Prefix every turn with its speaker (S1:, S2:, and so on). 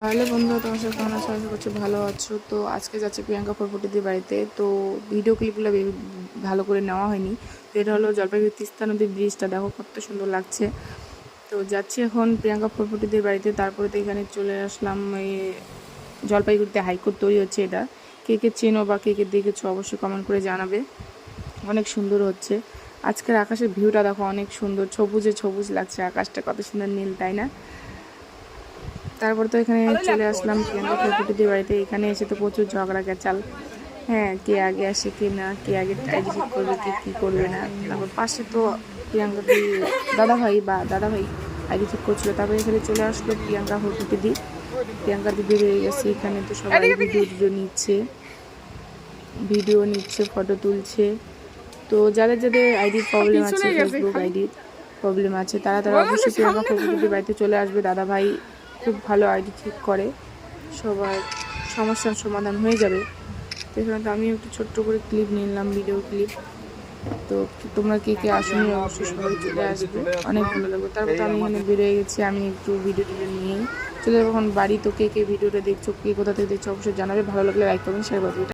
S1: Hello বন্ধুরা, তোমার সাথে কেমন আছো? আশা করছি ভালো আছো। তো আজকে যাচ্ছি প্রিয়াঙ্কা ফোরফুটিদির বাড়িতে। তো ভিডিও ক্লিপগুলো ভালো করে নেওয়া হয়নি। তো এটা হলো জলপাইগুড়ি তিস্তা নদীর ব্রিজটা, দেখো কত সুন্দর লাগছে। তো যাচ্ছি এখন প্রিয়াঙ্কা ফোরফুটিদির বাড়িতে। তারপরে তো এখানে চলে আসলাম। এই জলপাইগুড়িতে হাইকোর্ট তৈরি হচ্ছে, এটা কে কে চেনো বা কে কে দেখেছো অবশ্যই কমেন্ট করে জানাবে। অনেক সুন্দর হচ্ছে। আজকের আকাশের ভিউটা দেখো, অনেক সুন্দর, সবুজে সবুজ লাগছে আকাশটা, কত সুন্দর নীল, তাই না? তারপর তো এখানে চলে আসলাম প্রিয়াঙ্কা ফোরফুটিদির বাড়িতে। এখানে এসে তো প্রচুর ঝগড়া ক্যাচাল। হ্যাঁ, কে আগে আসে কে না, কে আগে আইডি চেক করবে, কে কী করবে না। তারপর পাশে তো প্রিয়াঙ্কাদি দাদা ভাই আইডি চেক করছিল। তারপরে এখানে চলে আসলো প্রিয়াঙ্কা ফোরফুটিদি। প্রিয়াঙ্কাদি বেরিয়ে গেছে। এখানে তো সবাই ভিডিও নিচ্ছে, ফটো তুলছে। তো যাদের যাদের আইডির প্রবলেম আছে, ফেসবুক আইডির প্রবলেম আছে, তারা অবশ্যই প্রিয়াঙ্কা ফোরফুটিদির বাড়িতে চলে আসবে। দাদাভাই খুব ভালো আইডি ঠিক করে, সবার সমস্যার সমাধান হয়ে যাবে। তো এখানে তো আমি একটু ছোট্ট করে ক্লিপ নিলাম, ভিডিও ক্লিপ। তো তোমরা কে কে আসনি অবশ্যই সবাই চলে আসবে, অনেক ভালো লাগবে। তারপর তো আমি এখানে বেরিয়ে গেছি, আমি একটু ভিডিও টিডিও নিয়েই চলে যাবো এখন বাড়ি। তো কে কে ভিডিওটা দেখছো, কে কোথা থেকে দেখছো অবশ্যই জানাবে। ভালো লাগলে লাইক করবেন, শেয়ার করবেন।